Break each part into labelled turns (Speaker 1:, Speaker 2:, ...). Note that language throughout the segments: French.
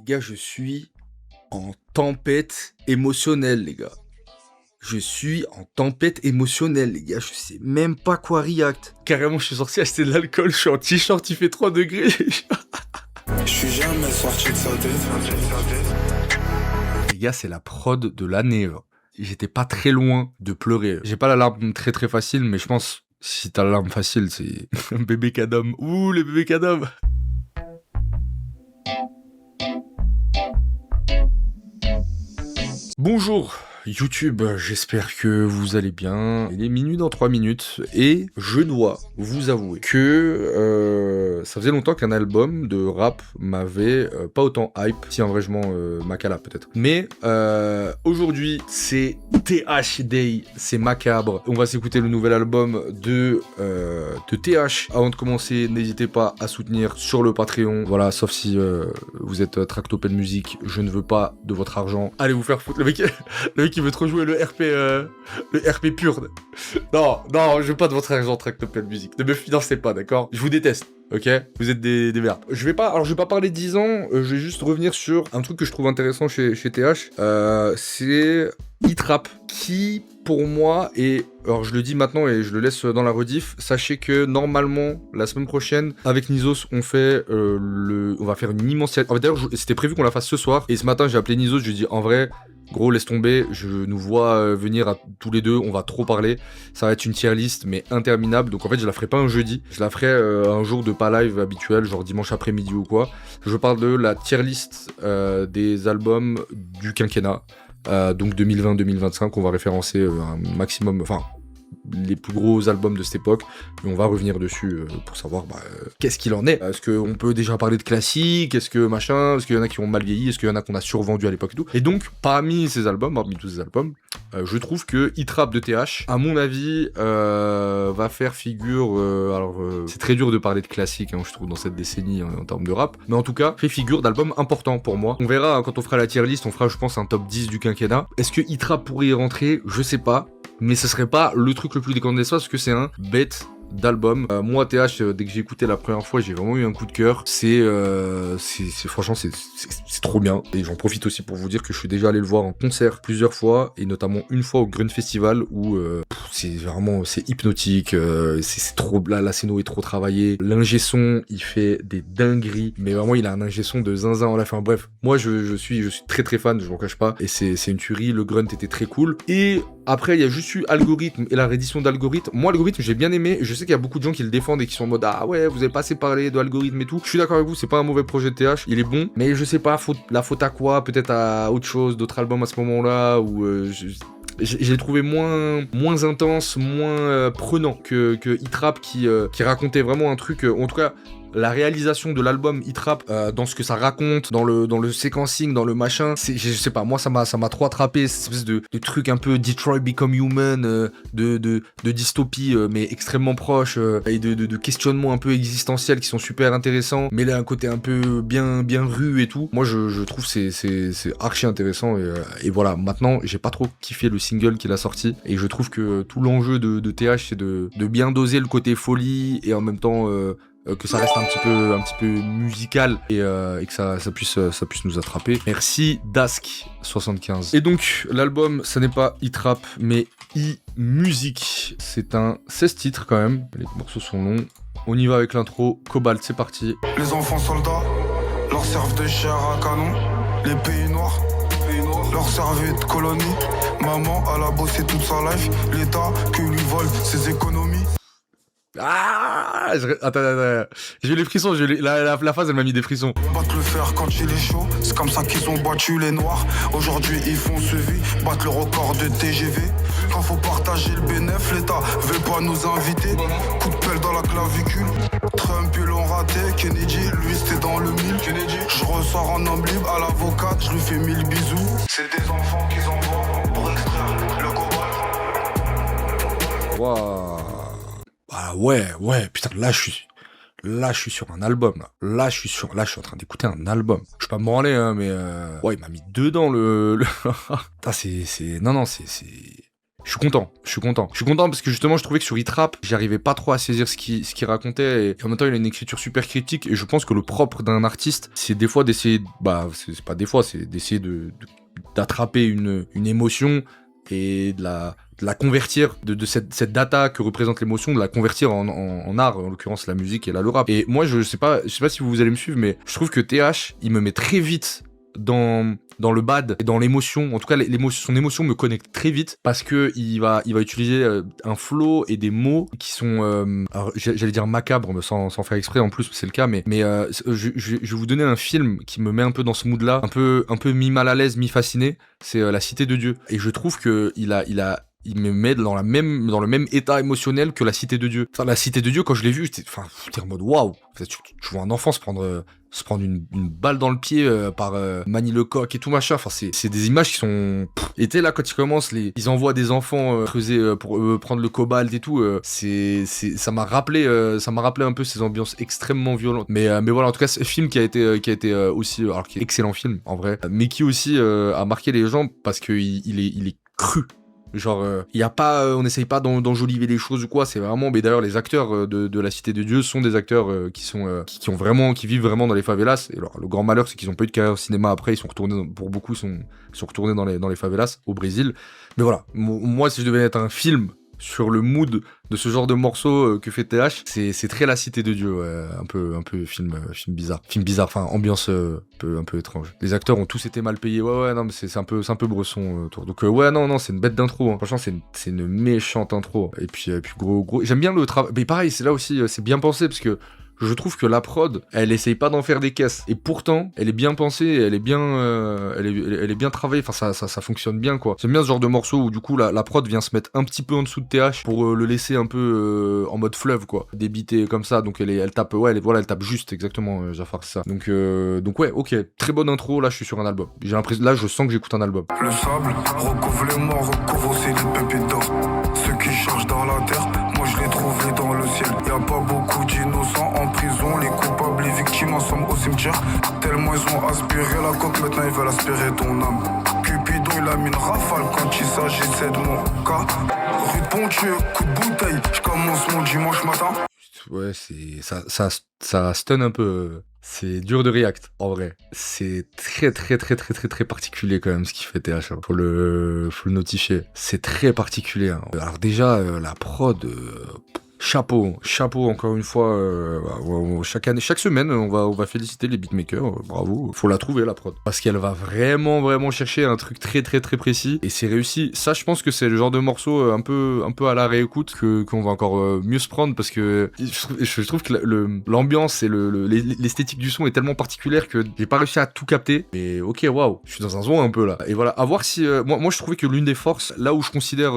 Speaker 1: gars, je suis en tempête émotionnelle, les gars. Je suis en tempête émotionnelle, les gars. Je sais même pas quoi react. Carrément, je suis sorti acheter de l'alcool. Je suis en t-shirt, il fait 3 degrés.
Speaker 2: Je suis jamais sorti de sa tête.
Speaker 1: Les gars, c'est la prod de l'année, là. J'étais pas très loin de pleurer. J'ai pas la larme très très facile, mais je pense, si t'as la larme facile, c'est un bébé cadom. Ouh, les bébés cadom. Bonjour YouTube, j'espère que vous allez bien. Il est minuit dans 3 minutes et je dois vous avouer que ça faisait longtemps qu'un album de rap m'avait pas autant hype. Si en vrai je mens, Makala peut-être. Mais aujourd'hui c'est TH Day, c'est macabre. On va s'écouter le nouvel album de TH. Avant de commencer, n'hésitez pas à soutenir sur le Patreon. Voilà, sauf si vous êtes Tractopelle Music, je ne veux pas de votre argent. Allez vous faire foutre, le mec qui veut trop jouer le RP pur. Non, je veux pas de votre argent, Tractopelle Music. Ne me financez pas, d'accord? Je vous déteste. Ok, vous êtes des merdes. Je vais pas parler de 10 ans, je vais juste revenir sur un truc que je trouve intéressant chez TH. C'est Hit-Rap, qui pour moi est... Alors je le dis maintenant et je le laisse dans la rediff. Sachez que normalement, la semaine prochaine, avec Nizos, on va faire une immense... En fait, d'ailleurs, c'était prévu qu'on la fasse ce soir. Et ce matin, j'ai appelé Nizos, je lui ai dit, en vrai... Gros, laisse tomber, je nous vois venir à tous les deux, on va trop parler. Ça va être une tier list, mais interminable. Donc en fait, je la ferai pas un jeudi, je la ferai un jour de pas live habituel, genre dimanche après-midi ou quoi. Je parle de la tier list des albums du quinquennat, donc 2020-2025. On va référencer un maximum, enfin, les plus gros albums de cette époque, et on va revenir dessus pour savoir qu'est-ce qu'il en est. Est-ce qu'on peut déjà parler de classiques? Est-ce que machin? Est-ce qu'il y en a qui ont mal vieilli? Est-ce qu'il y en a qu'on a survendu à l'époque et tout? Et donc, parmi tous ces albums, je trouve que Hit-Rap de TH, à mon avis, va faire figure... c'est très dur de parler de classiques, hein, je trouve, dans cette décennie en termes de rap, mais en tout cas, fait figure d'album important pour moi. On verra, hein, quand on fera la tier list, on fera, je pense, un top 10 du quinquennat. Est-ce que Hit-Rap pourrait y rentrer? Je sais pas. Mais ce serait pas le truc le plus déconnant de l'histoire parce que c'est un bête d'album. Moi, TH, dès que j'ai écouté la première fois, j'ai vraiment eu un coup de cœur. Franchement, c'est trop bien. Et j'en profite aussi pour vous dire que je suis déjà allé le voir en concert plusieurs fois, et notamment une fois au Grun Festival où c'est hypnotique. C'est trop, la scéno est trop travaillée. L'ingé son, il fait des dingueries, mais vraiment, il a un ingé son de zinzin en la fin. Bref, moi, je suis très très fan, je m'en cache pas. Et c'est une tuerie. Le Grunt était très cool. Et après, il y a juste eu Algorithme et la réédition d'Algorithme. Moi, Algorithme, j'ai bien aimé. Je sais qu'il y a beaucoup de gens qui le défendent et qui sont en mode ah ouais, vous avez pas assez parlé de Algorithme et tout. Je suis d'accord avec vous, c'est pas un mauvais projet de TH, il est bon, mais je sais pas, la faute à quoi? Peut-être à autre chose, d'autres albums à ce moment-là, où j'ai trouvé moins intense, moins prenant que Hit-Rap qui racontait vraiment un truc, en tout cas. La réalisation de l'album Hit-Rap, dans ce que ça raconte, dans le séquencing, dans le machin, je sais pas, moi ça m'a trop attrapé, cette espèce de truc un peu Detroit Become Human, de dystopie, mais extrêmement proche, et de questionnements un peu existentiels qui sont super intéressants, mais là un côté un peu bien rue et tout. Moi je trouve c'est archi intéressant, et voilà. Maintenant j'ai pas trop kiffé le single qu'il a sorti, et je trouve que tout l'enjeu de TH c'est de bien doser le côté folie et en même temps que ça reste un petit peu musical, et que ça puisse nous attraper. Merci Dask75. Et donc l'album, ça n'est pas Hit-Rap mais E-Music. C'est un 16 titres quand même, les morceaux sont longs. On y va avec l'intro. Cobalt, c'est parti.
Speaker 2: Les enfants soldats leur servent de chair à canon. Les pays noirs leur servaient de colonie. Maman, elle a bossé toute sa life. L'État que lui vole ses économies.
Speaker 1: Attends, j'ai eu les frissons, la phase elle m'a mis des frissons.
Speaker 2: Battre le fer quand il est chaud, c'est comme ça qu'ils ont battu les noirs. Aujourd'hui ils font suivi, battre le record de TGV. Quand faut partager le bénéf, l'État veut pas nous inviter. Coup de pelle dans la clavicule, Trump ils l'ont raté. Kennedy, lui c'était dans le mille. Je ressors en homme libre à l'avocate, je lui fais 1000 bisous. C'est des enfants qu'ils envoient pour extraire le cobalt.
Speaker 1: Waouh. Ah ouais, putain, là je suis sur un album, là je suis en train d'écouter un album. Je suis pas me branler, hein, mais ouais, il m'a mis dedans le... Ah, Je suis content parce que justement je trouvais que sur Hit Rap, j'arrivais pas trop à saisir ce qu'il racontait et en même temps il a une écriture super critique et je pense que le propre d'un artiste, c'est des fois d'essayer, c'est pas des fois, c'est d'essayer d'attraper une émotion et de la convertir, de cette data que représente l'émotion, de la convertir en art, en l'occurrence la musique et là le rap. Et moi je sais pas si vous allez me suivre, mais je trouve que TH, il me met très vite dans le bad et dans l'émotion. En tout cas, son émotion me connecte très vite parce que il va utiliser un flow et des mots qui sont, alors, j'allais dire macabres, sans faire exprès en plus, c'est le cas, mais je vais vous donner un film qui me met un peu dans ce mood-là, un peu mi-mal à l'aise, mi-fasciné. C'est La Cité de Dieu. Et je trouve que il me met dans le même état émotionnel que La Cité de Dieu. Enfin, La Cité de Dieu, quand je l'ai vu, j'étais en mode waouh. Tu vois un enfant se prendre une balle dans le pied par Manny Lecoq et tout machin. Enfin, c'est des images qui sont. Et tu sais, là, quand ils commencent, ils envoient des enfants creuser pour prendre le cobalt et tout. Ça m'a rappelé un peu ces ambiances extrêmement violentes. Mais voilà, en tout cas, ce film qui a été aussi, alors qui est excellent film en vrai, mais qui aussi a marqué les gens parce que il est cru. Genre, y a pas, on n'essaye pas d'enjoliver les choses ou quoi, c'est vraiment, mais d'ailleurs, les acteurs de La Cité de Dieu sont des acteurs qui vivent vraiment dans les favelas. Et alors, le grand malheur, c'est qu'ils ont pas eu de carrière au cinéma après, ils sont retournés, pour beaucoup, sont retournés dans les favelas, au Brésil. Mais voilà, moi, si je devais être un film sur le mood de ce genre de morceau que fait TH, c'est très La Cité de Dieu, ouais, un peu film bizarre, enfin ambiance un peu étrange. Les acteurs ont tous été mal payés, ouais non mais c'est un peu Bresson autour. Donc ouais non c'est une bête d'intro, hein. Franchement c'est une méchante intro. Et puis gros j'aime bien le travail, mais pareil c'est là aussi c'est bien pensé parce que je trouve que la prod, elle essaye pas d'en faire des caisses. Et pourtant, elle est bien pensée, elle est bien travaillée. Enfin, ça fonctionne bien, quoi. J'aime bien ce genre de morceau où, du coup, la prod vient se mettre un petit peu en dessous de TH pour le laisser un peu en mode fleuve, quoi. Débité comme ça. Donc, elle tape, elle tape juste, exactement, Jafar, c'est ça. Donc ouais, ok. Très bonne intro. Là, je suis sur un album. J'ai l'impression, là, je sens que j'écoute un album.
Speaker 2: Le sable recouvre les morts, recouvre aussi les pépites d'or. Ceux qui cherchent dans la terre, moi je les trouve dans le ciel. Y'a pas beaucoup d'innocents en prison, les coupables, les victimes ensemble au cimetière. Tellement ils ont aspiré la coque, maintenant ils veulent aspirer ton âme. Cupidon il a mis une rafale quand il s'agissait de mon cas. Rue de Pontieux, coup de bouteille, je commence mon dimanche matin.
Speaker 1: Ouais, ça stun un peu. C'est dur de react, en vrai. C'est très particulier quand même ce qu'il fait TH. Faut le notifier. C'est très particulier. Hein. Alors déjà, la prod... Chapeau encore une fois. Chaque semaine, on va féliciter les beatmakers. Bravo. Faut la trouver la prod parce qu'elle va vraiment chercher un truc très précis et c'est réussi. Ça, je pense que c'est le genre de morceau un peu à la réécoute qu'on va encore mieux se prendre parce que je trouve que l'ambiance et l'esthétique du son est tellement particulière que j'ai pas réussi à tout capter. Mais ok, waouh, je suis dans un zone un peu là. Et voilà, à voir si moi je trouvais que l'une des forces, là où je considère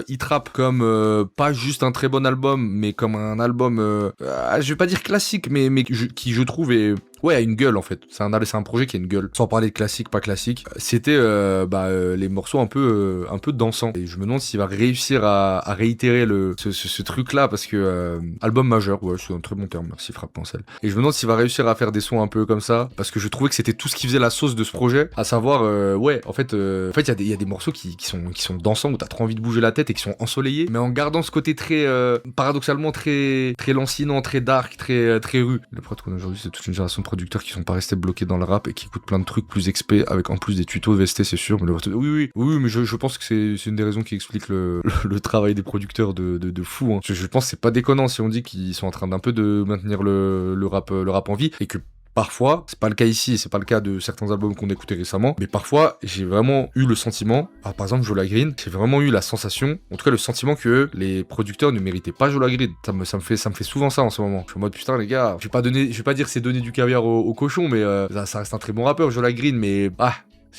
Speaker 1: Hit Rap comme pas juste un très bon album, mais comme un album, je vais pas dire classique, mais qui je trouve est... Ouais, a une gueule en fait. C'est un projet qui a une gueule. Sans parler de classique, pas classique. C'était les morceaux un peu dansants. Et je me demande s'il va réussir à réitérer ce truc-là parce que album majeur, ouais, c'est un très bon terme. Merci Frappe Pancel. Et je me demande s'il va réussir à faire des sons un peu comme ça parce que je trouvais que c'était tout ce qui faisait la sauce de ce projet. À savoir, en fait, il y a des morceaux qui sont dansants où t'as trop envie de bouger la tête et qui sont ensoleillés, mais en gardant ce côté très paradoxalement très lancinant, très dark, très rue. Le prod qu'on a aujourd'hui, c'est toute une génération de producteurs qui sont pas restés bloqués dans le rap et qui écoutent plein de trucs plus XP avec en plus des tutos VST, c'est sûr. Mais oui, mais je pense que c'est une des raisons qui explique le travail des producteurs de fou. Hein. Je pense que c'est pas déconnant si on dit qu'ils sont en train d'un peu de maintenir le rap en vie et que parfois, c'est pas le cas ici, c'est pas le cas de certains albums qu'on écoutait récemment, mais parfois, j'ai vraiment eu le sentiment, par exemple Jola Green, j'ai vraiment eu la sensation, en tout cas le sentiment que les producteurs ne méritaient pas Jola Green. Ça me fait souvent ça en ce moment. Je suis en mode putain les gars, je vais pas dire que c'est donner du caviar au cochon, mais ça reste un très bon rappeur Jola Green, mais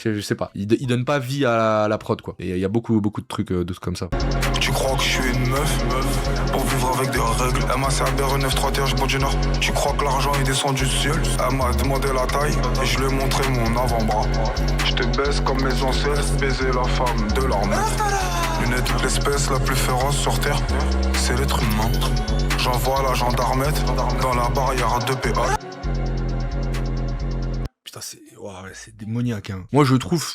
Speaker 1: je sais pas, il donne pas vie à la prod quoi. Et il y a beaucoup de trucs comme ça.
Speaker 2: Tu crois que je suis une meuf pour vivre avec des règles. Elle m'a servi un 9-3 TH bout du Nord. Tu crois que l'argent est descendu du ciel. Elle m'a demandé la taille et je lui ai montré mon avant-bras. Je te baisse comme mes ancêtres baiser la femme de leur mère. L'une est toute l'espèce la plus féroce sur terre, c'est l'être humain. J'envoie la gendarmette dans la barrière de PA.
Speaker 1: Putain, c'est démoniaque, hein. Moi, je trouve...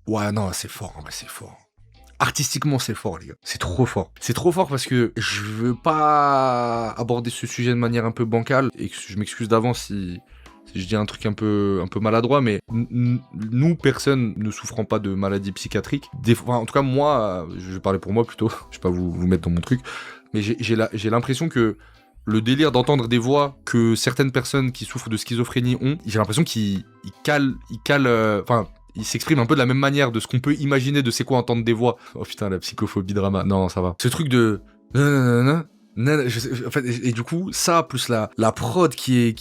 Speaker 1: Ouais, non, c'est fort, en vrai, c'est fort. artistiquement, c'est fort, les gars. C'est trop fort. C'est trop fort parce que je veux pas aborder ce sujet de manière un peu bancale et que je m'excuse d'avance si je dis un truc un peu maladroit, mais nous, personne ne souffrant pas de maladies psychiatriques, en tout cas, moi, je vais parler pour moi plutôt, je vais pas vous mettre dans mon truc, mais j'ai l'impression que le délire d'entendre des voix que certaines personnes qui souffrent de schizophrénie ont, j'ai l'impression qu'ils calent, il s'exprime un peu de la même manière de ce qu'on peut imaginer de c'est quoi entendre des voix. Oh putain, la psychophobie drama. Non, ça va. Ce truc de... En fait, et du coup, ça, plus la prod qui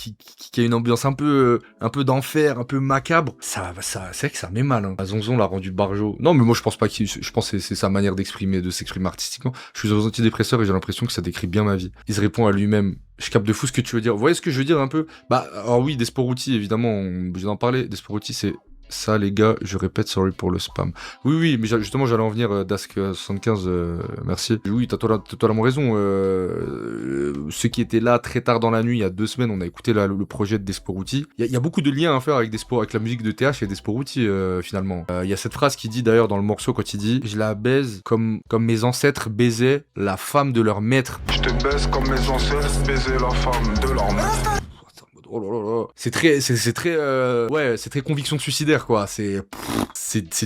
Speaker 1: a une ambiance un peu d'enfer, un peu macabre, c'est vrai que ça met mal, hein. Zonzon l'a rendu barjo. Non, mais moi, je pense pas je pense que c'est sa manière de s'exprimer artistiquement. Je suis aux antidépresseurs et j'ai l'impression que ça décrit bien ma vie. Il se répond à lui-même. Je capte de fou ce que tu veux dire. Vous voyez ce que je veux dire un peu? Bah, alors oui, Desporuti, évidemment, on obligé d'en parler. Desporuti, c'est ça, les gars, je répète, sorry pour le spam. Oui, mais justement, j'allais en venir, Dask75, merci. Oui, t'as totalement raison. Ceux qui étaient là très tard dans la nuit, il y a 2 semaines, on a écouté le projet de Desporuti. Il y a beaucoup de liens à faire avec la musique de TH et Desporuti, finalement. Il y a cette phrase qui dit, d'ailleurs, dans le morceau, quand il dit « Je la baise comme mes ancêtres baisaient la femme de leur maître. »
Speaker 2: Je te baise comme mes ancêtres baisaient la femme de leur maître.
Speaker 1: Oh là là là. C'est très conviction suicidaire, quoi. C'est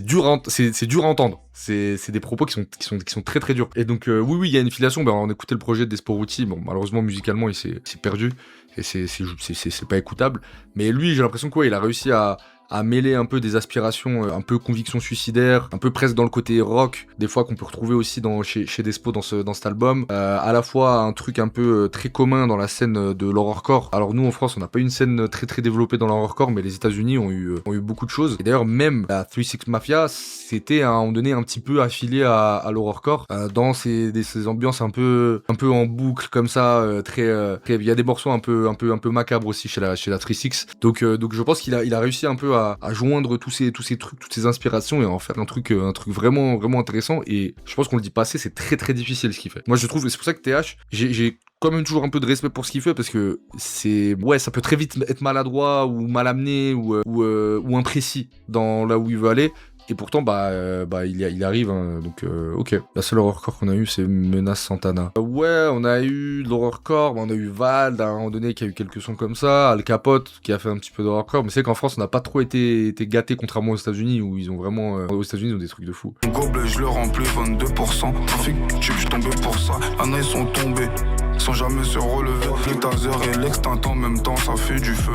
Speaker 1: dur à entendre. C'est des propos qui sont très très durs. Et donc oui, il y a une filiation. Ben, on écoutait le projet de Desporuti. Bon, malheureusement musicalement il s'est perdu et c'est pas écoutable. Mais lui, j'ai l'impression qu'il a réussi à mêler un peu des aspirations, un peu conviction suicidaire, un peu presque dans le côté rock, des fois qu'on peut retrouver aussi chez Despo dans cet album, à la fois un truc un peu très commun dans la scène de l'horrorcore. Alors nous en France on n'a pas une scène très très développée dans l'horrorcore, mais les États-Unis ont eu beaucoup de choses. Et d'ailleurs même la 36 Mafia c'était à un moment donné un petit peu affilié à l'horrorcore, dans ces ambiances un peu en boucle comme ça, il y a des morceaux un peu macabres aussi chez la 36. Donc je pense qu'il a réussi un peu à joindre tous ces trucs, toutes ces inspirations et en faire un truc vraiment vraiment intéressant. Et je pense qu'on le dit pas assez, c'est très très difficile ce qu'il fait. Moi je trouve, et c'est pour ça que TH, j'ai quand même toujours un peu de respect pour ce qu'il fait, parce que ça peut très vite être maladroit ou mal amené ou imprécis dans là où il veut aller. Et pourtant, il arrive, hein, donc ok. La seule horrorcore qu'on a eu, c'est Menace Santana. Ouais, on a eu de l'horrorcore, on a eu Vald, à un moment donné, qui a eu quelques sons comme ça, Al Capote, qui a fait un petit peu d'horrorcore, mais c'est qu'en France, on n'a pas trop été gâtés, contrairement aux États-Unis, où ils ont vraiment... aux États-Unis, ils ont des trucs de fou.
Speaker 2: Gobelet, je le remplis 22%. Trafic tube, je tombé pour ça. Anna, ils sont tombés, sans jamais se relever. Le taser et l'extinct en même temps, ça fait du feu.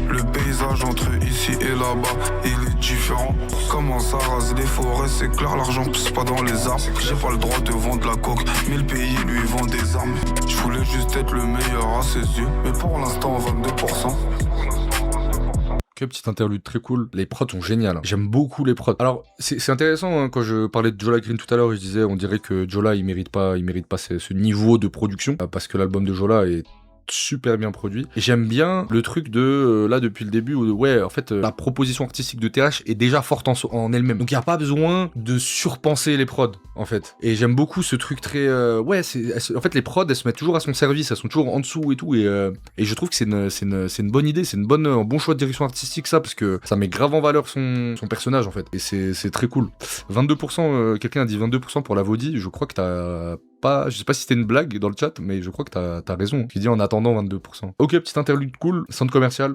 Speaker 2: Le paysage entre ici et là-bas, il est différent. Comment ça rase les forêts, c'est clair, l'argent pousse pas dans les arbres. J'ai pas le droit de vendre la coque, mais le pays lui vend des armes. Je voulais juste être le meilleur à ses yeux, mais pour l'instant 22%.
Speaker 1: Ok, petite interlude très cool. Les prods sont géniales, hein. J'aime beaucoup les prods. Alors, c'est intéressant, hein, quand je parlais de Jola Green tout à l'heure, je disais, on dirait que Jola, il mérite pas ce niveau de production, parce que l'album de Jola est super bien produit. Et j'aime bien le truc de là depuis le début où en fait la proposition artistique de TH est déjà forte en elle-même. Donc il y a pas besoin de surpenser les prods en fait. Et j'aime beaucoup ce truc très en fait les prods elles se mettent toujours à son service, elles sont toujours en dessous et tout et je trouve que c'est une bonne idée, c'est un bon choix de direction artistique ça, parce que ça met grave en valeur son personnage en fait. Et c'est très cool. 22%, quelqu'un a dit 22% pour la Vaudi, je crois que t'as pas, je sais pas si c'était une blague dans le chat, mais je crois que t'as raison. Tu dis en attendant 22%. Ok, petite interlude cool, centre commercial.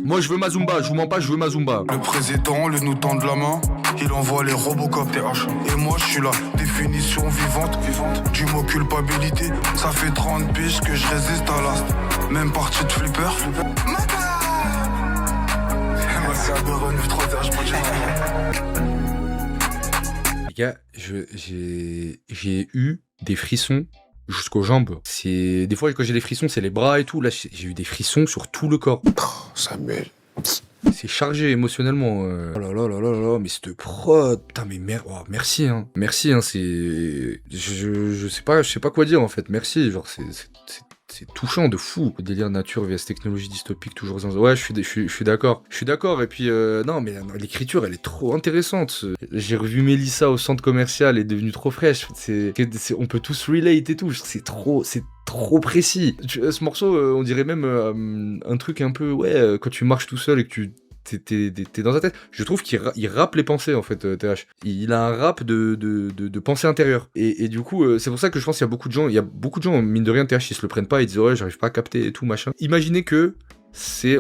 Speaker 1: Moi je veux ma Zumba, je vous mens pas, je veux ma Zumba.
Speaker 2: Le président, lui nous tend de la main, il envoie les Robocop TH. Et moi je suis la définition vivante du mot culpabilité. Ça fait 30 piges que je résiste à l'ast. Même partie de flipper. C'est un de Renault 3 je
Speaker 1: Les gars, j'ai eu des frissons jusqu'aux jambes. Des fois quand j'ai des frissons, c'est les bras et tout. Là, j'ai eu des frissons sur tout le corps.
Speaker 2: Samuel.
Speaker 1: C'est chargé émotionnellement. Oh là là là là là, mais cette prod, putain, mais merci, hein. Merci, hein, c'est... Je sais pas quoi dire, en fait. Merci, genre, c'est touchant de fou. Le délire nature vs technologie dystopique, toujours... Ouais, je suis d'accord. Je suis d'accord, et puis... non, mais l'écriture, elle est trop intéressante. J'ai revu Mélissa au centre commercial, elle est devenue trop fraîche. On peut tous relate et tout. C'est trop précis. Ce morceau, on dirait même un truc un peu... quand tu marches tout seul et que t'es dans ta tête. Je trouve il rappe les pensées, en fait, TH. Il a un rap de pensée intérieure. Et du coup, c'est pour ça que je pense qu'il y a beaucoup de gens, mine de rien, TH, ils se le prennent pas, ils disent ouais, j'arrive pas à capter et tout, machin. Imaginez que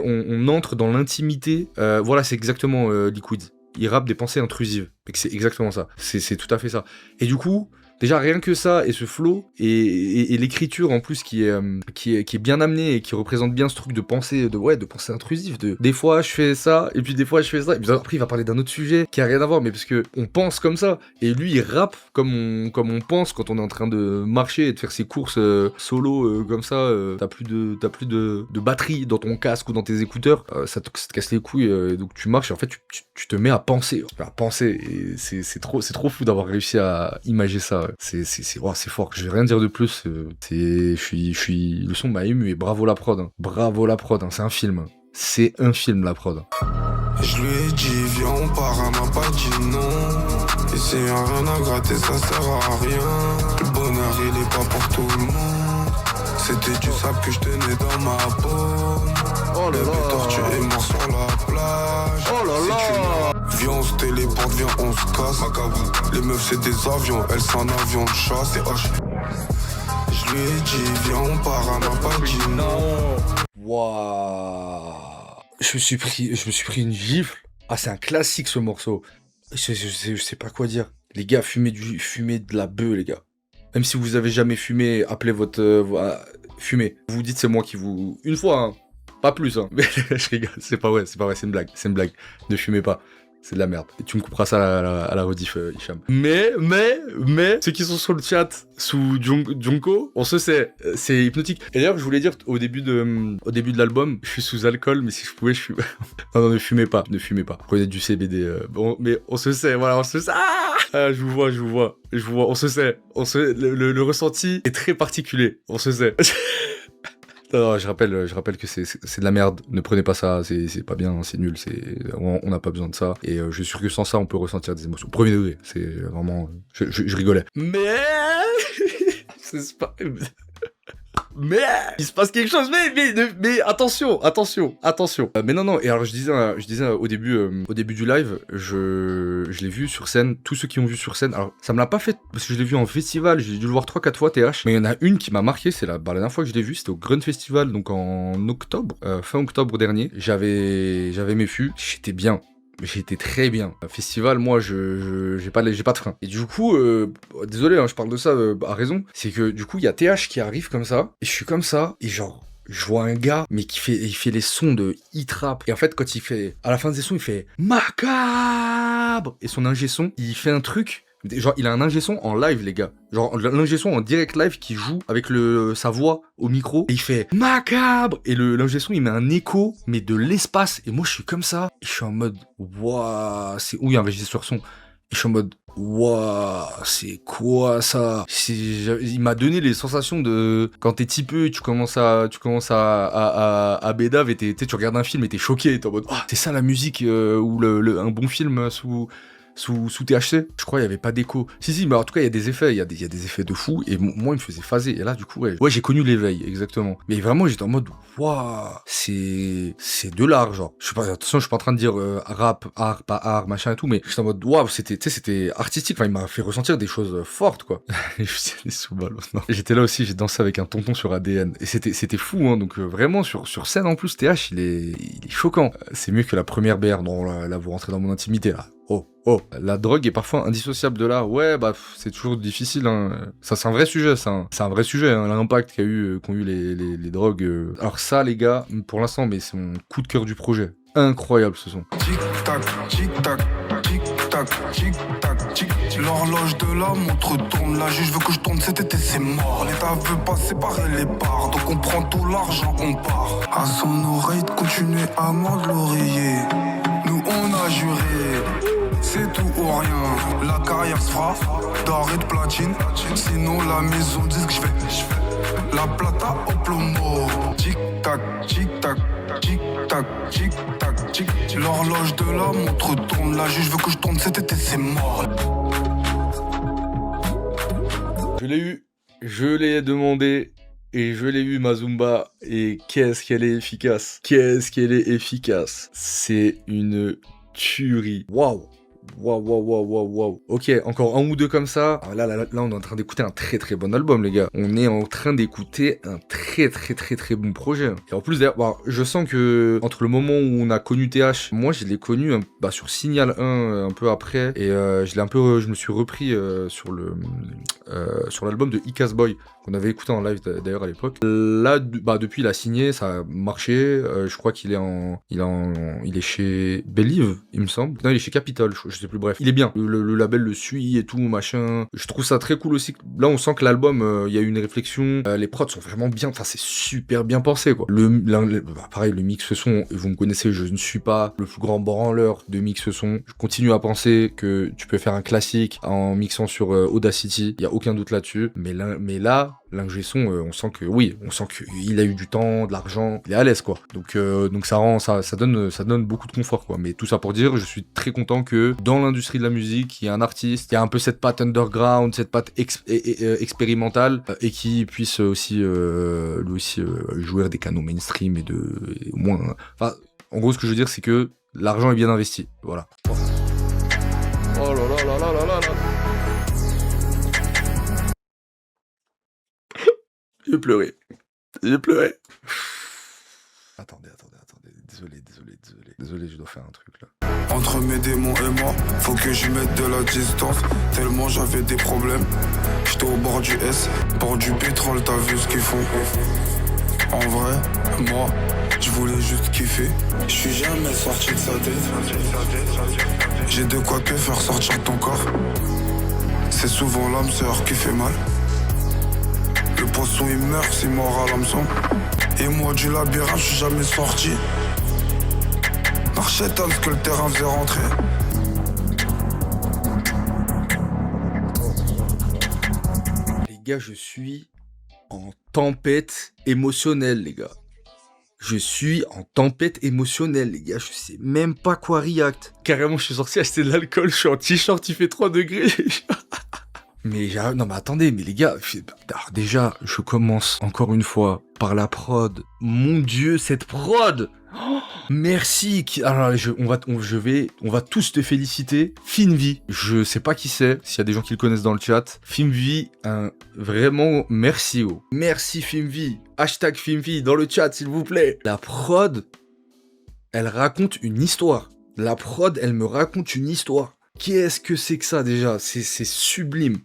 Speaker 1: on entre dans l'intimité. Voilà, c'est exactement Liquid. Il rappe des pensées intrusives. Et que c'est exactement ça. C'est tout à fait ça. Et du coup, déjà, rien que ça, et ce flow, et l'écriture en plus qui est bien amenée et qui représente bien ce truc de pensée, de pensée intrusive. Des fois, je fais ça, et puis des fois, je fais ça. Et puis après, il va parler d'un autre sujet qui a rien à voir, mais parce que on pense comme ça. Et lui, il rappe comme on pense quand on est en train de marcher et de faire ses courses solo comme ça. T'as plus de batterie dans ton casque ou dans tes écouteurs. Ça te casse les couilles, et donc tu marches, et en fait, tu te mets à penser. Et c'est trop fou d'avoir réussi à imager ça. C'est fort. Je vais rien dire de plus. Le son m'a ému et bravo la prod. Bravo la prod. C'est un film. C'est un film, la prod.
Speaker 2: Je lui ai dit viens on part, elle m'a pas dit non. Ici y'a rien à gratter, ça sert à rien. Le bonheur il est pas pour tout le monde. C'était du sable que je tenais dans ma peau. Oh là là. Le tortue est mort sur la plage. Oh là là. Viens on se téléporte, viens on se casse. Macabre. Les meufs c'est des avions, elles c'est un avion de chasse. Et H. Je lui ai dit viens on part, elle m'a pas dit non.
Speaker 1: Waouh. Je me suis pris une gifle. Ah, c'est un classique ce morceau. Je sais pas quoi dire. Les gars, fumez de la bœuf, les gars. Même si vous avez jamais fumé, appelez votre... fumez. Vous vous dites c'est moi qui vous... Une fois, hein. Pas plus, hein. Mais je rigole, c'est pas vrai, c'est une blague. Ne fumez pas. C'est de la merde. Et tu me couperas ça à la rediff, Hicham. Mais, ceux qui sont sur le chat sous Junko, on se sait, c'est hypnotique. Et d'ailleurs, je voulais dire, au début de l'album, je suis sous alcool, mais si je pouvais, je fume. Non, ne fumez pas. Prenez du CBD. Bon, mais on se sait, voilà, on se sait. Ah, je vous vois. On se sait. Le ressenti est très particulier. On se sait. Non, je rappelle que c'est de la merde. Ne prenez pas ça, c'est pas bien, c'est nul, on n'a pas besoin de ça. Et je suis sûr que sans ça, on peut ressentir des émotions. Premier degré, c'est vraiment... Je rigolais. Mais... c'est pas... Mais il se passe quelque chose, mais attention. Mais non, et alors je disais au début du live, je l'ai vu sur scène, tous ceux qui ont vu sur scène, alors ça me l'a pas fait, parce que je l'ai vu en festival, j'ai dû le voir 3-4 fois TH, mais il y en a une qui m'a marqué, c'est la dernière fois que je l'ai vu, c'était au Grunt Festival, donc en octobre, fin octobre dernier, j'avais mes fûts, j'étais très bien. Festival, moi, j'ai pas de frein. Et du coup, désolé, hein, je parle de ça à raison. C'est que du coup, il y a TH qui arrive comme ça, et je suis comme ça, et genre, je vois un gars, mais il fait les sons de hit rap. Et en fait, quand il fait, à la fin des sons, il fait macabre. Et son ingé son, il fait un truc. Genre, il a un ingé son en live, les gars. Genre, l'ingé son en direct live qui joue avec sa voix au micro. Et il fait macabre. Et l'ingé son, il met un écho, mais de l'espace. Et moi, je suis comme ça. Et je suis en mode, waouh, c'est où il y a un régisseur son. Et je suis en mode, waouh, c'est quoi ça? Il m'a donné les sensations de quand t'es tipeux, tu commences à bédave et tu regardes un film et t'es choqué. T'es en mode, oh, c'est ça la musique ou un bon film sous THC, je crois il y avait pas d'écho. Si, mais en tout cas il y a des effets, il y a des effets de fou, et moi il me faisait phaser, et là du coup ouais j'ai connu l'éveil, exactement. Mais vraiment j'étais en mode, waouh, c'est de l'art, genre. Je sais pas, attention, je suis pas en train de dire rap, art, pas art, machin et tout, mais j'étais en mode, waouh, c'était artistique, enfin il m'a fait ressentir des choses fortes, quoi. J'étais là aussi, j'ai dansé avec un tonton sur ADN, et c'était fou, hein, donc vraiment sur scène en plus, TH il est choquant. C'est mieux que la première BR, non, là vous rentrez dans mon intimité, là. Oh, la drogue est parfois indissociable de l'art. Ouais, bah, c'est toujours difficile, hein. Ça, c'est un vrai sujet, ça. C'est un vrai sujet, hein, l'impact qu'ont eu les drogues. Alors ça, les gars, pour l'instant, mais c'est mon coup de cœur du projet. Incroyable, ce son.
Speaker 2: Tic-tac, tic-tac, tic-tac, tic-tac, tic. L'horloge de la montre tourne, la juge veut que je tourne cet été, c'est mort. L'État veut pas séparer les parts, donc on prend tout l'argent, on part. À son oreille, de continuer à mordre l'oreiller. Nous, on a juré. C'est tout ou rien, la carrière se fera d'or et de platine. Sinon la maison dit que je fais la plata au plomo. Tic-tac, tic-tac, tic-tac, tic-tac, tic. L'horloge de la montre tourne, la juge veut que je tourne cet été, c'est mort.
Speaker 1: Je l'ai eu, je l'ai demandé, Et je l'ai vu, Mazumba, et qu'est-ce qu'elle est efficace. Qu'est-ce qu'elle est efficace. C'est une tuerie. Waouh. Waouh, waouh, waouh, waouh, waouh. Ok, encore un ou deux comme ça. Ah, là, on est en train d'écouter un très très bon album, les gars. On est en train d'écouter un très très très très bon projet. Et en plus, d'ailleurs, bah, je sens que entre le moment où on a connu TH, moi je l'ai connu sur Signal 1 un peu après. Et je me suis repris sur l'album de Icaz Boy qu'on avait écouté en live d'ailleurs à l'époque. Là, depuis il a signé, ça a marché. Je crois qu'il est il est chez Believe, il me semble. Non, il est chez Capitol, je sais plus. Bref, il est bien. Le label le suit et tout, machin. Je trouve ça très cool aussi. Là, on sent que l'album, il y a eu une réflexion. Les prods sont vraiment bien. Enfin, c'est super bien pensé, quoi. Pareil, le mix son. Vous me connaissez, je ne suis pas le plus grand branleur de mix son. Je continue à penser que tu peux faire un classique en mixant sur Audacity. Il y a aucun doute là-dessus. Mais là, l'ingé son, on sent qu'il a eu du temps, de l'argent, il est à l'aise, quoi. Donc ça donne beaucoup de confort, quoi. Mais tout ça pour dire, je suis très content que dans l'industrie de la musique, il y a un artiste, il y a un peu cette patte underground, cette patte expérimentale, et qui puisse aussi lui aussi jouer des canaux mainstream et au moins. Enfin, en gros, ce que je veux dire, c'est que l'argent est bien investi. Voilà. Oh là là là là là là là. J'ai pleuré. Attendez. Désolé, je dois faire un truc là.
Speaker 2: Entre mes démons et moi, faut que je mette de la distance. Tellement j'avais des problèmes. J'étais au bord du S, bord du pétrole, t'as vu ce qu'ils font. En vrai, moi, je voulais juste kiffer. Je suis jamais sorti de sa tête. J'ai de quoi te faire sortir ton corps. C'est souvent l'âme sœur qui fait mal. Le poisson il meurt, c'est mort à l'hameçon. Et moi du labyrinthe, je suis jamais sorti. Marchait tel que le terrain faisait rentrer.
Speaker 1: Les gars, je suis en tempête émotionnelle, les gars. Je suis en tempête émotionnelle, les gars. Je sais même pas quoi react. Carrément, je suis sorti acheter de l'alcool. Je suis en t-shirt, il fait 3 degrés. Non mais attendez, mais les gars, alors déjà, je commence encore une fois par la prod. Mon Dieu, cette prod. Oh, merci. Alors, on va tous te féliciter. Finvi, je sais pas qui c'est, s'il y a des gens qui le connaissent dans le chat. Finvi, vraiment merci. Merci Finvi. Hashtag Finvi dans le chat, s'il vous plaît. La prod, elle raconte une histoire. La prod, elle me raconte une histoire. Qu'est-ce que c'est que ça déjà? C'est sublime.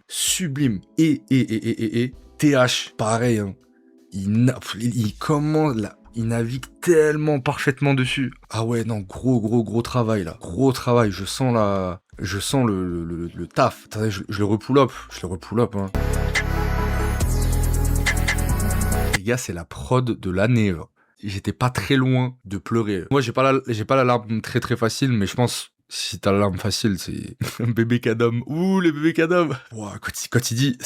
Speaker 1: Et TH, pareil, hein. Il navigue tellement parfaitement dessus. Ah ouais, non, gros travail là. Gros travail, je sens le taf. Attendez, je le repull up. Hein. Les gars, c'est la prod de l'année là. J'étais pas très loin de pleurer. Moi, j'ai pas la larme très très facile, mais je pense... Si t'as la larme facile, c'est un bébé cadom. Ouh, les bébés cadom. Wow, quand il dit,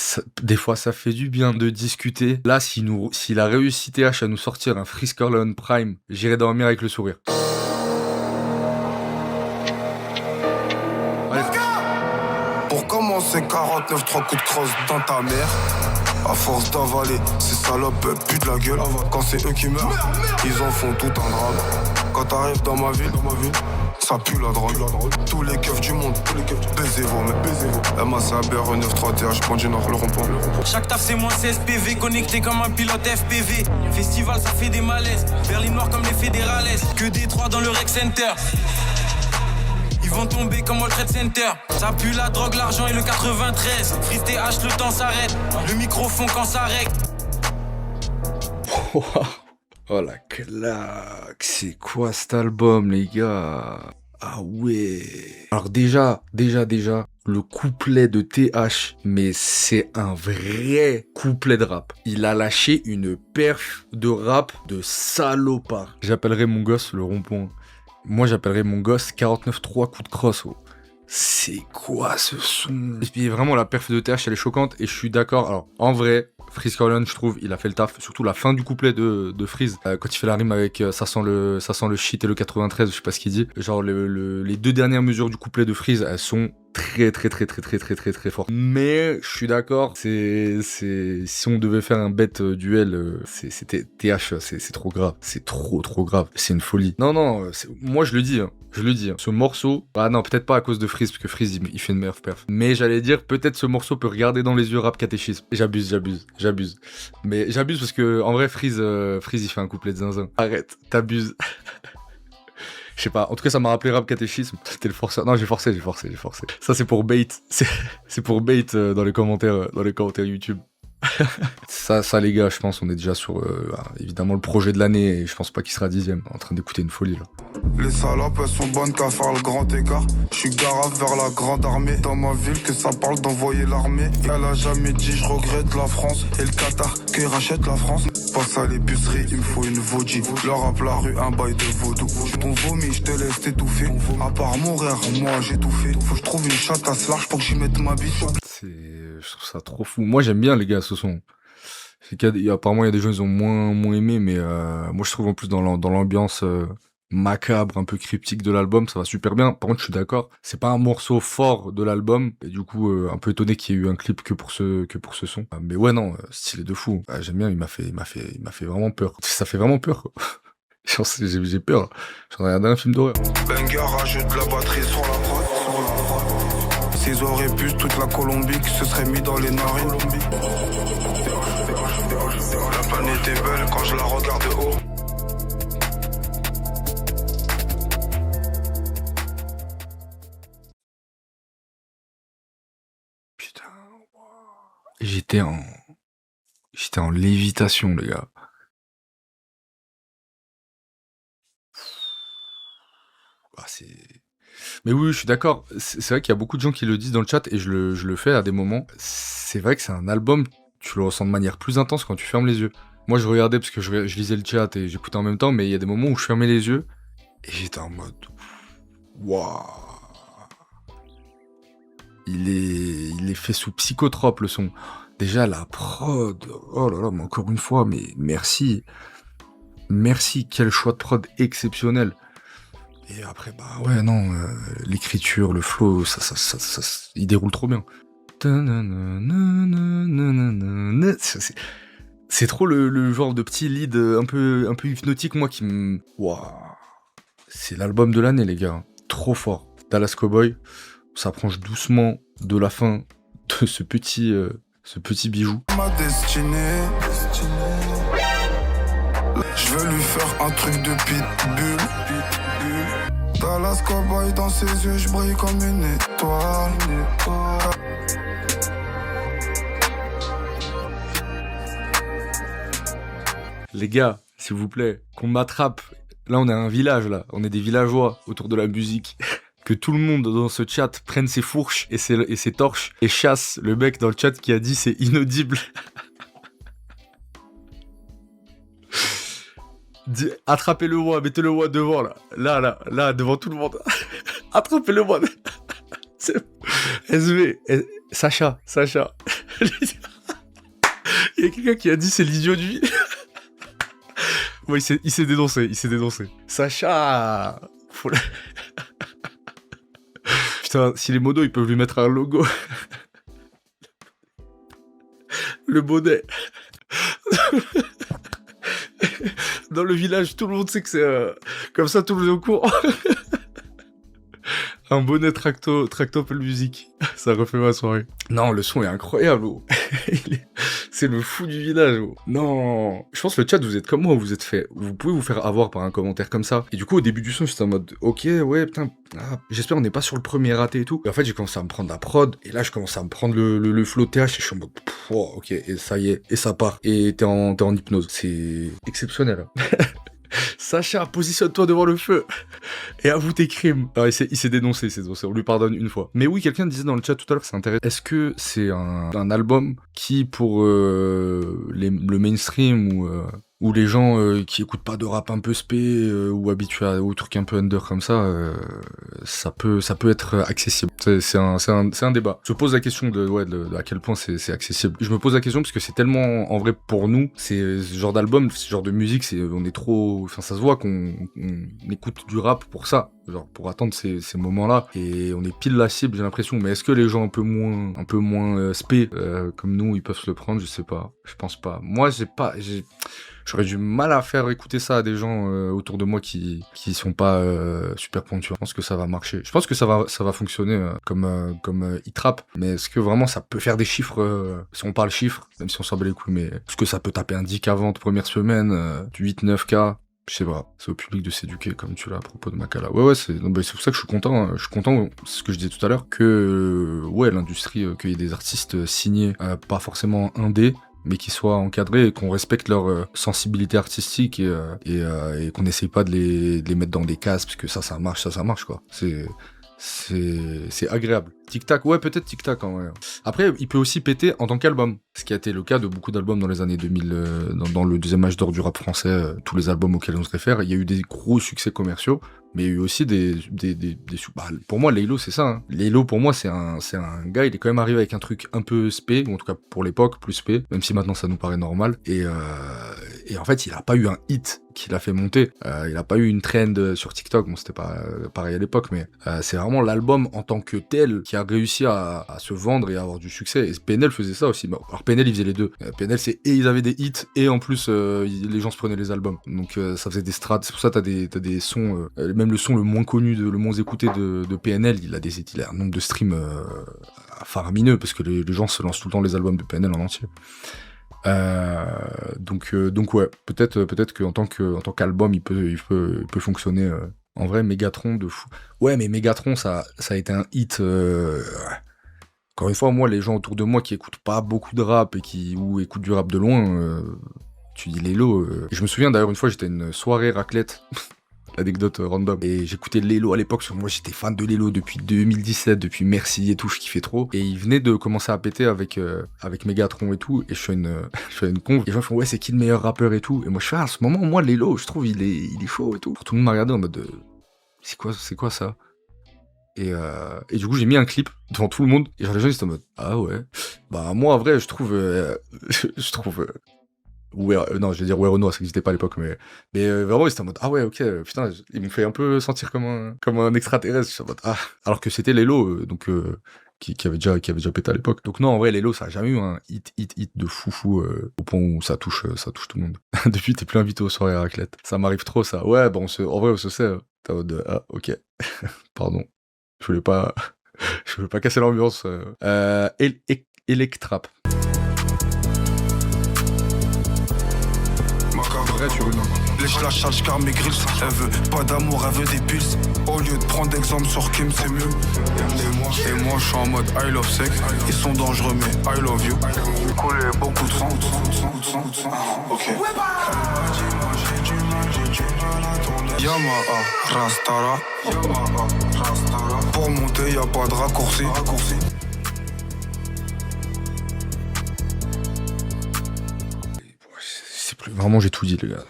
Speaker 1: des fois ça fait du bien de discuter. Là, s'il a réussi TH à nous sortir un Frisk Orleans Prime, j'irai dormir avec le sourire.
Speaker 2: Allez. Pour commencer, 49, 3 coups de crosse dans ta mère. À force d'avaler, ces salopes puent de la gueule. Quand c'est eux qui meurent, ils en font tout un drame. Quand t'arrives dans ma ville, ça pue la drogue. Tous les keufs du monde, baisez-vous, mais baisez-vous. MACABR 93 TH, point du Nord, le rond-point.
Speaker 3: Chaque taf c'est moins 16 PV, connecté comme un pilote FPV. Festival ça fait des malaises, Berlin noir comme les fédérales. Que des trois dans le Rec Center. Ils vont tomber comme au Trade Center. Ça pue la drogue, l'argent et le 93. Freeze TH, le temps s'arrête. Le microphone quand ça règle.
Speaker 1: Oh la claque. C'est quoi cet album, les gars? Ah ouais. Alors déjà, le couplet de TH, mais c'est un vrai couplet de rap. Il a lâché une perf de rap de salopard. J'appellerai mon gosse le rond-point. Moi, j'appellerais mon gosse 49-3 coups de crosse. Oh. C'est quoi ce son? Et puis vraiment, la perf de TH, elle est choquante et je suis d'accord. Alors, en vrai, Frisk Orleans, je trouve, il a fait le taf. Surtout la fin du couplet de Freeze. Quand il fait la rime avec ça sent le shit et le 93, je sais pas ce qu'il dit. Genre, les deux dernières mesures du couplet de Freeze, elles sont très fort. Mais je suis d'accord, si on devait faire un bet duel, c'était TH, c'est trop grave, c'est trop grave, c'est une folie. Non, moi je le dis, ce morceau, ah non, peut-être pas à cause de Freeze, parce que Freeze il fait une meilleure perf. Mais j'allais dire, peut-être ce morceau peut regarder dans les yeux rap catéchisme. J'abuse. Mais j'abuse parce que en vrai Freeze il fait un couplet de zinzin. Arrête, t'abuses. Je sais pas, en tout cas ça m'a rappelé rap catéchisme. C'était le forceur. Non, j'ai forcé. Ça c'est pour bait. C'est pour bait dans les commentaires YouTube. ça les gars, je pense on est déjà sur évidemment le projet de l'année et je pense pas qu'il sera 10ème. En train d'écouter une folie là.
Speaker 2: Les salopes elles sont bonnes qu'à faire le grand écart. Je suis garave vers la grande armée. Dans ma ville que ça parle d'envoyer l'armée. Elle a jamais dit je regrette la France. Et le Qatar qui rachète la France. Passe à l'épicerie, il me faut une Voji. Le rap la rue, un bail de vaudou. Ton vomi, je te laisse t'étouffer. À part mourir, moi j'ai tout fait. Faut que je trouve une chatte assez large pour que j'y mette ma bite.
Speaker 1: Je trouve ça trop fou. Moi j'aime bien les gars ce son. Apparemment il y a des gens ils ont moins aimé, mais moi je trouve en plus dans l'ambiance macabre, un peu cryptique de l'album, ça va super bien. Par contre je suis d'accord, c'est pas un morceau fort de l'album, et du coup un peu étonné qu'il y ait eu un clip que pour ce son. Mais ouais non, stylé de fou. J'aime bien, il m'a fait vraiment peur. Ça fait vraiment peur quoi. J'ai peur. J'en ai regardé un film d'horreur.
Speaker 2: Banger rajoute de la batterie sur la prod. S'ils auraient pu toute la Colombie qui se serait mis dans les narines. La planète est belle quand je la regarde de haut.
Speaker 1: Putain, j'étais en lévitation les gars. Mais oui, je suis d'accord. C'est vrai qu'il y a beaucoup de gens qui le disent dans le chat et je le fais à des moments. C'est vrai que c'est un album, tu le ressens de manière plus intense quand tu fermes les yeux. Moi, je regardais parce que je lisais le chat et j'écoutais en même temps, mais il y a des moments où je fermais les yeux et j'étais en mode waouh. Il est fait sous psychotrope le son. Déjà la prod, oh là là, mais encore une fois, mais merci, quel choix de prod exceptionnel. Et après, bah ouais, non, l'écriture, le flow, ça, il déroule trop bien. C'est trop le genre de petit lead un peu hypnotique, moi, qui me... Waouh. C'est l'album de l'année, les gars. Trop fort. Dallas Cowboy, on s'approche doucement de la fin de ce petit bijou.
Speaker 2: Ma destinée. Je veux lui faire un truc de pitbull. Dallas Cowboy dans ses yeux, je brille comme une étoile.
Speaker 1: Les gars, s'il vous plaît, qu'on m'attrape. Là, on est un village, là. On est des villageois autour de la musique. Que tout le monde dans ce chat prenne ses fourches et ses torches et chasse le mec dans le chat qui a dit c'est inaudible. Attrapez-le-moi, mettez-le-moi devant, là, devant tout le monde. Attrapez-le-moi. SV, Sacha. Il y a quelqu'un qui a dit c'est l'idiot de vie. Ouais, il s'est dénoncé. Sacha. Putain, si les modos ils peuvent lui mettre un logo. Le bonnet. Dans le village, tout le monde sait que c'est... Comme ça, tout le monde est au courant. Un bonnet Tracto Music. Ça refait ma soirée. Non, le son est incroyable. Oh. C'est le fou du village. Oh. Non. Je pense que le chat, vous êtes comme moi. Vous pouvez vous faire avoir par un commentaire comme ça. Et du coup, au début du son, j'étais en mode, ok, ouais, putain. J'espère on n'est pas sur le premier raté et tout. Et en fait, j'ai commencé à me prendre la prod. Et là, je commence à me prendre le flow TH. Et je suis en mode, oh, ok, et ça y est. Et ça part. Et t'es en hypnose. C'est exceptionnel. Sacha, positionne-toi devant le feu et avoue tes crimes. Alors, il s'est dénoncé, on lui pardonne une fois. Mais oui, quelqu'un disait dans le chat tout à l'heure, c'est intéressant. Est-ce que c'est un album qui, pour le mainstream ou ou les gens qui écoutent pas de rap un peu spé ou habitués aux trucs un peu under comme ça peut être accessible. C'est un débat. Je pose la question de à quel point c'est accessible. Je me pose la question parce que c'est tellement en vrai pour nous, c'est ce genre d'album, ce genre de musique, on est trop, enfin ça se voit qu'on écoute du rap pour ça. Genre pour attendre ces moments-là, et on est pile la cible, j'ai l'impression. Mais est-ce que les gens un peu moins spé comme nous, ils peuvent se le prendre? Je sais pas, je pense pas. Moi j'aurais du mal à faire écouter ça à des gens autour de moi qui sont pas super pointus. Je pense que ça va marcher. Je pense que ça va fonctionner comme hit rap. Mais est-ce que vraiment ça peut faire des chiffres si on parle chiffres, même si on s'en bat les couilles, mais est-ce que ça peut taper un 10K vente première semaine, du 8-9K? Je sais pas, c'est au public de s'éduquer, comme tu l'as à propos de Makala. Ouais, c'est pour ça que je suis content, c'est ce que je disais tout à l'heure, que l'industrie, qu'il y ait des artistes signés, pas forcément indés, mais qui soient encadrés et qu'on respecte leur sensibilité artistique et qu'on n'essaye pas de les mettre dans des cases, parce que ça marche quoi. C'est agréable. Tic Tac, ouais, peut-être Tic Tac, hein, ouais. Après, il peut aussi péter en tant qu'album, ce qui a été le cas de beaucoup d'albums dans les années 2000, dans le deuxième âge d'or du rap français, tous les albums auxquels on se réfère, il y a eu des gros succès commerciaux, mais il y a eu aussi pour moi, Laylo, c'est ça, hein. Laylo, pour moi, c'est un gars, il est quand même arrivé avec un truc un peu spé, ou en tout cas pour l'époque, plus spé, même si maintenant ça nous paraît normal, et en fait, il a pas eu un hit qui l'a fait monter, il a pas eu une trend sur TikTok, bon, c'était pas pareil à l'époque, mais c'est vraiment l'album en tant que tel qui a réussi à se vendre et à avoir du succès, et PNL faisait ça aussi. Alors PNL, il faisait les deux. PNL, ils avaient des hits, et en plus, les gens se prenaient les albums, donc ça faisait des strats. C'est pour ça que t'as des sons, même le son le moins connu, le moins écouté de PNL, il a un nombre de streams faramineux, parce que les gens se lancent tout le temps les albums de PNL en entier. Donc ouais, peut-être qu'en tant qu'album, il peut fonctionner. En vrai, Mégatron de fou. Ouais, mais Mégatron, ça a été un hit. Encore une fois, moi, les gens autour de moi qui écoutent pas beaucoup de rap ou écoutent du rap de loin, tu dis Laylo. Je me souviens d'ailleurs, une fois, j'étais à une soirée raclette. L'anecdote random. Et j'écoutais Laylo à l'époque, parce que moi j'étais fan de Laylo depuis 2017, depuis Merci et tout, je kiffais trop. Et il venait de commencer à péter avec Mégatron et tout, et je fais une conf, et les gens font ouais, c'est qui le meilleur rappeur et tout. Et moi je fais à ce moment, moi Laylo, je trouve il est chaud et tout. Alors, tout le monde m'a regardé en mode c'est quoi ça? Et du coup j'ai mis un clip devant tout le monde, et genre les gens ils étaient en mode ah ouais. Bah moi en vrai je trouve non, je vais dire ouais Renault, ça n'existait pas à l'époque, mais vraiment ils étaient en mode ah ouais ok, putain, ils m'ont fait un peu sentir comme un extraterrestre. Je suis en mode ah, alors que c'était Laylo, donc qui avait déjà pété à l'époque. Donc non, en vrai Laylo ça a jamais eu un hit de fou au point où ça touche tout le monde. Depuis t'es plus invité aux soirées à raclette. Ça m'arrive trop ça. Ouais, bon en vrai on se sait. T'es en mode ah ok, pardon, je voulais pas casser l'ambiance. Electrap.
Speaker 2: Lèche la charge car mes grilles. Elle veut pas d'amour, elle veut des pulses. Au lieu de prendre exemple sur Kim, c'est mieux. Et moi je suis en mode I love sex. Ils sont dangereux mais I love you. Couler beaucoup de sang. Ok. Yamaha Rastara. Pour monter y'a pas de raccourci.
Speaker 1: Vraiment, j'ai tout dit, les gars.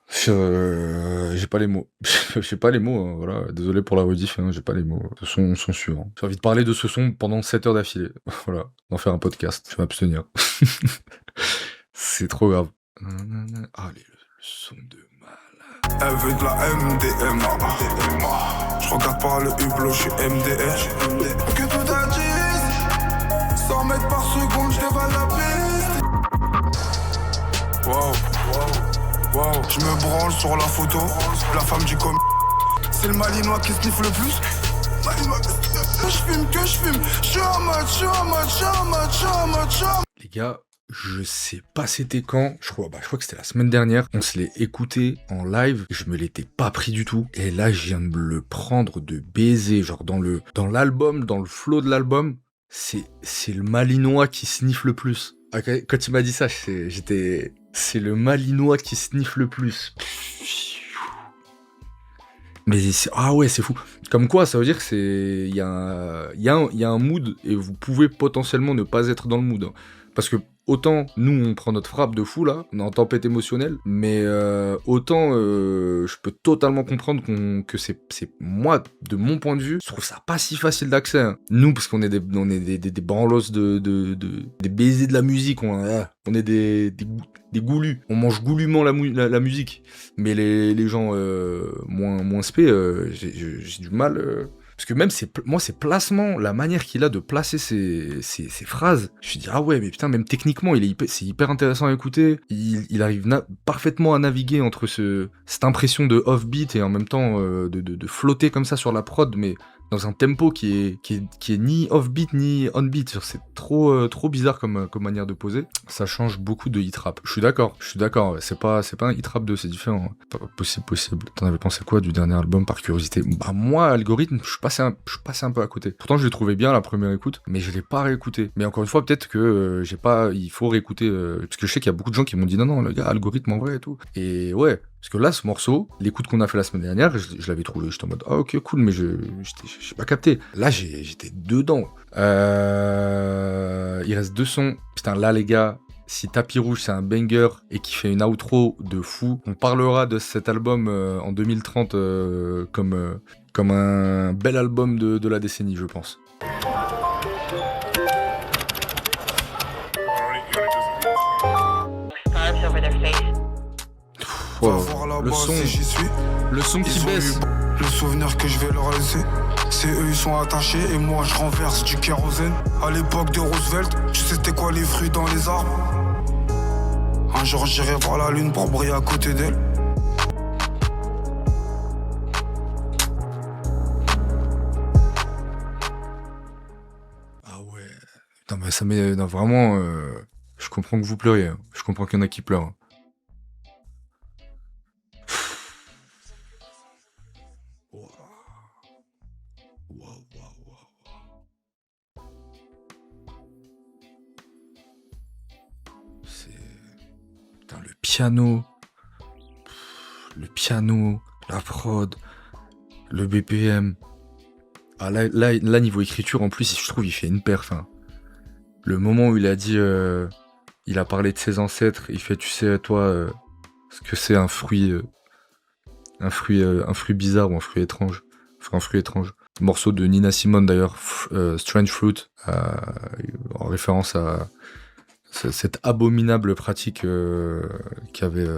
Speaker 1: J'ai pas les mots. J'ai pas les mots, hein, voilà. Désolé pour la rediff, hein, j'ai pas les mots. Ce son suivant. J'ai envie de parler de ce son pendant 7 heures d'affilée. Voilà. D'en faire un podcast. Je vais m'abstenir. C'est trop grave. Allez, le son de malade.
Speaker 2: Elle veut de la MDMA. Je regarde par le hublot, je suis MDR. Que tout a dit 100 mètres par seconde, je dévale la piste. Wow. Je me branle sur la photo, la femme du com. C'est le malinois qui sniffe le plus. Que je fume. Je suis en mode.
Speaker 1: Les gars, je sais pas c'était quand, je crois que c'était la semaine dernière, on se l'est écouté en live, je me l'étais pas pris du tout, et là je viens de me le prendre de baiser, genre dans l'album, dans le flow de l'album, c'est le malinois qui sniffe le plus. Quand il m'a dit ça, c'est le malinois qui sniffe le plus. Mais ah ouais, c'est fou. Comme quoi, ça veut dire que il y a un mood et vous pouvez potentiellement ne pas être dans le mood. Parce que autant nous on prend notre frappe de fou là, on est en tempête émotionnelle, mais autant je peux totalement comprendre que c'est moi, de mon point de vue, je trouve ça pas si facile d'accès. Hein. Nous, parce qu'on est des branlos des baisers de la musique, on est des goulus, on mange goulument la musique, mais les gens moins spé, j'ai du mal. Parce que même ses placements, la manière qu'il a de placer ses phrases, je me suis dit, ah ouais, mais putain, même techniquement, c'est hyper intéressant à écouter. Il arrive parfaitement à naviguer entre cette impression de off-beat et en même temps de flotter comme ça sur la prod, mais dans un tempo qui est ni off-beat ni on-beat. C'est trop bizarre comme manière de poser. Ça change beaucoup de hit-rap. Je suis d'accord. C'est pas un hit-rap 2, c'est différent. Pas possible. T'en avais pensé quoi du dernier album par curiosité? Bah moi, Algorithme, je suis passé un peu à côté. Pourtant, je l'ai trouvé bien la première écoute, mais je l'ai pas réécouté. Mais encore une fois, peut-être que il faut réécouter, parce que je sais qu'il y a beaucoup de gens qui m'ont dit non, le gars, Algorithme en vrai et tout. Et ouais, parce que là, ce morceau, l'écoute qu'on a fait la semaine dernière, je l'avais trouvé, j'étais en mode, ah ok, cool, mais j'ai pas capté. Là, j'étais dedans. Il reste 2 sons. Putain, là, les gars, si Tapis Rouge, c'est un banger et qui fait une outro de fou, on parlera de cet album en 2030 comme un bel album de la décennie, je pense. Wow. Le son qui baisse.
Speaker 2: Le souvenir que je vais leur laisser, c'est eux ils sont attachés et moi je renverse du kérosène. À l'époque de Roosevelt, tu sais c'était quoi les fruits dans les arbres. Un jour j'irai voir la lune pour briller à côté d'elle.
Speaker 1: Ah ouais. Putain, mais ça met vraiment. Je comprends que vous pleuriez. Hein. Je comprends qu'il y en a qui pleurent. Putain, le piano, la prod, le BPM. Ah là, niveau écriture, en plus, je trouve, il fait une perf. Hein. Le moment où il a dit, il a parlé de ses ancêtres, il fait, tu sais, toi, ce que c'est un fruit bizarre ou un fruit étrange. Un fruit étrange. Morceau de Nina Simone d'ailleurs, Strange Fruit, en référence à cette abominable pratique qu'avaient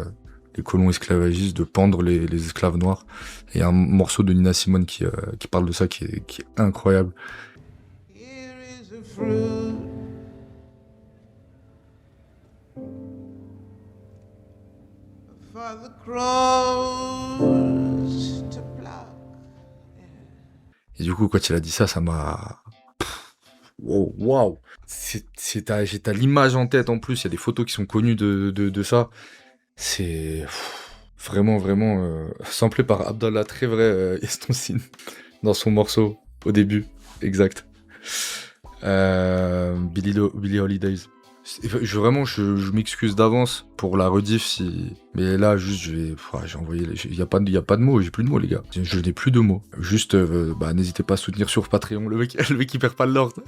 Speaker 1: les colons esclavagistes de pendre les esclaves noirs. Et un morceau de Nina Simone qui parle de ça qui est incroyable.
Speaker 4: Here is a fruit. For the crows to pluck.
Speaker 1: Et du coup, quand il a dit ça, ça m'a... Wow. J'ai l'image en tête en plus, il y a des photos qui sont connues de ça. C'est vraiment samplé par Abdallah, très vrai Estoncine, dans son morceau, au début, exact. Billie Holidays. Je m'excuse d'avance pour la rediff mais là juste j'ai envoyé il y a pas de mots, j'ai plus de mots les gars. Je n'ai plus de mots. Juste n'hésitez pas à soutenir sur Patreon le mec il perd pas l'ordre.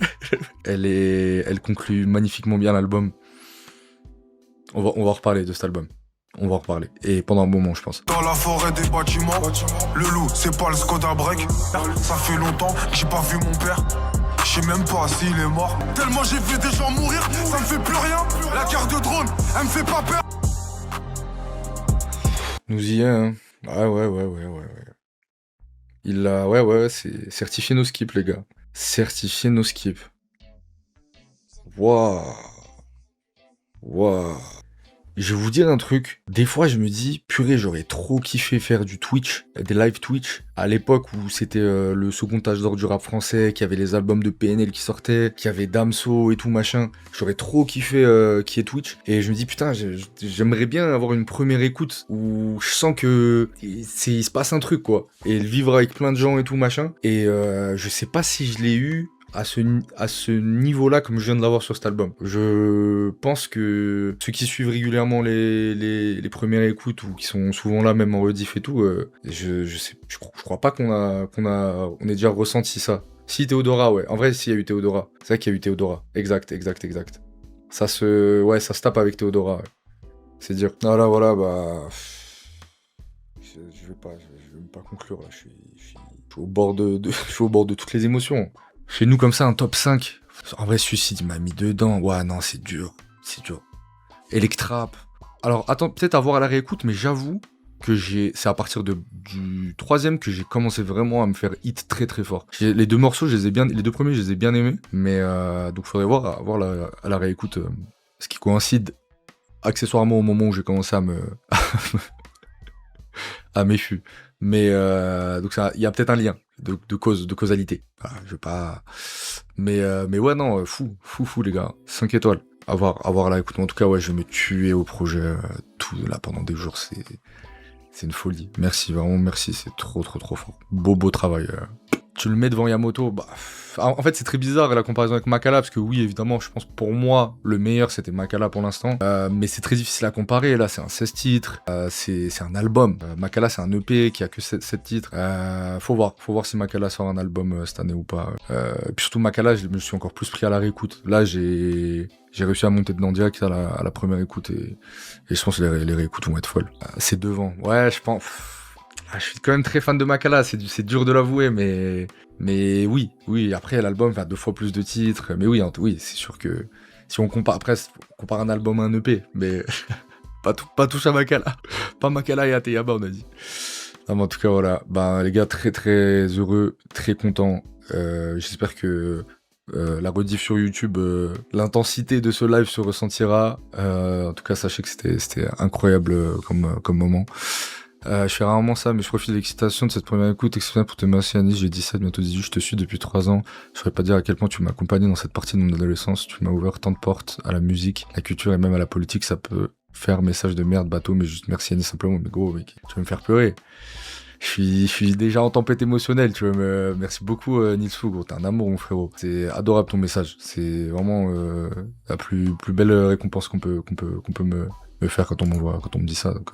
Speaker 1: Elle conclut magnifiquement bien l'album. On va en reparler de cet album. On va en reparler. Et pendant un moment, je pense.
Speaker 2: Dans la forêt des bâtiments, le loup, c'est pas le Skoda Break. Ça fait longtemps que j'ai pas vu mon père. Je sais même pas s'il est mort. Tellement j'ai vu des gens mourir, ça me fait plus rien. La guerre de drone, elle me fait pas peur.
Speaker 1: Nous y est, hein. Ouais. Il a... Ouais, c'est certifié no skip, les gars. Certifié no skip. Waouh. Je vais vous dire un truc, des fois je me dis, purée, j'aurais trop kiffé faire du Twitch, des live Twitch, à l'époque où c'était le second âge d'or du rap français, qu'il y avait les albums de PNL qui sortaient, qu'il y avait Damso et tout machin, j'aurais trop kiffé qu'il y ait Twitch, et je me dis, putain, j'aimerais bien avoir une première écoute où je sens que il se passe un truc, quoi, et le vivre avec plein de gens et tout machin, et je sais pas si je l'ai eu à ce niveau-là comme je viens de l'avoir sur cet album. Je pense que ceux qui suivent régulièrement les premières écoutes ou qui sont souvent là même en rediff et tout, je crois pas qu'on ait déjà ressenti ça. Si Théodora, ouais. En vrai, si, il y a eu Théodora. C'est vrai qu'il y a eu Théodora. Exact. Ça se tape avec Théodora. Ouais. C'est dire. Voilà, bah. Je vais même pas conclure là. Je suis au bord je suis au bord de toutes les émotions. Chez nous, comme ça, un top 5. En vrai, Suicide, il m'a mis dedans. Ouais, non, c'est dur. Electrap. Alors, attends, peut-être à voir à la réécoute, mais j'avoue que c'est à partir du 3e que j'ai commencé vraiment à me faire hit très très fort. Les 2 morceaux, les 2 premiers, je les ai bien aimés, mais donc faudrait voir à la réécoute, ce qui coïncide accessoirement au moment où j'ai commencé à m'effurer. Mais donc il y a peut-être un lien de causalité. Voilà, je vais pas. Mais ouais, non, fou les gars, 5 étoiles. À voir là, écoute, en tout cas, ouais, je vais me tuer au projet tout là pendant des jours, c'est une folie. Merci, vraiment merci, c'est trop fort. Beau travail. Tu le mets devant Yamoto, bah, en fait c'est très bizarre la comparaison avec Makala, parce que oui, évidemment, je pense pour moi, le meilleur c'était Makala pour l'instant, mais c'est très difficile à comparer. Là, c'est un 16 titres, c'est un album. Makala, c'est un EP qui a que 7 titres. Faut voir si Makala sort un album cette année ou pas. Et puis surtout, Makala, je me suis encore plus pris à la réécoute. Là, j'ai réussi à monter dedans direct à la première écoute, et je pense que les réécoutes vont être folles. C'est devant. Ouais, je pense. Je suis quand même très fan de Makala, c'est dur de l'avouer, mais oui, après l'album a 2 fois plus de titres, mais oui, c'est sûr que si on compare, après, on compare un album à un EP, mais pas touche à Makala, pas Makala et Ateyaba, on a dit. Non, mais en tout cas, voilà, ben les gars, très très heureux, très content, j'espère que la rediff sur YouTube, l'intensité de ce live se ressentira, en tout cas, sachez que c'était incroyable comme moment. Je fais rarement ça, mais je profite de l'excitation de cette première écoute exceptionnelle pour te remercier, Anis. J'ai 17, bientôt 18, je te suis depuis 3 ans. Je saurais pas dire à quel point tu m'as accompagné dans cette partie de mon adolescence. Tu m'as ouvert tant de portes à la musique, la culture et même à la politique. Ça peut faire message de merde, bateau, mais juste merci, Anis, simplement. Mais gros, mec, tu vas me faire pleurer. Je suis déjà en tempête émotionnelle, tu vois. Merci beaucoup, Nilsou, gros. T'es un amour, mon frérot. C'est adorable ton message. C'est vraiment la plus belle récompense qu'on peut me faire quand on me dit ça. Donc,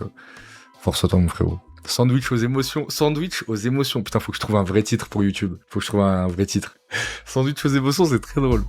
Speaker 1: force à toi, mon frérot. Sandwich aux émotions. Putain, faut que je trouve un vrai titre pour YouTube. Sandwich aux émotions, c'est très drôle.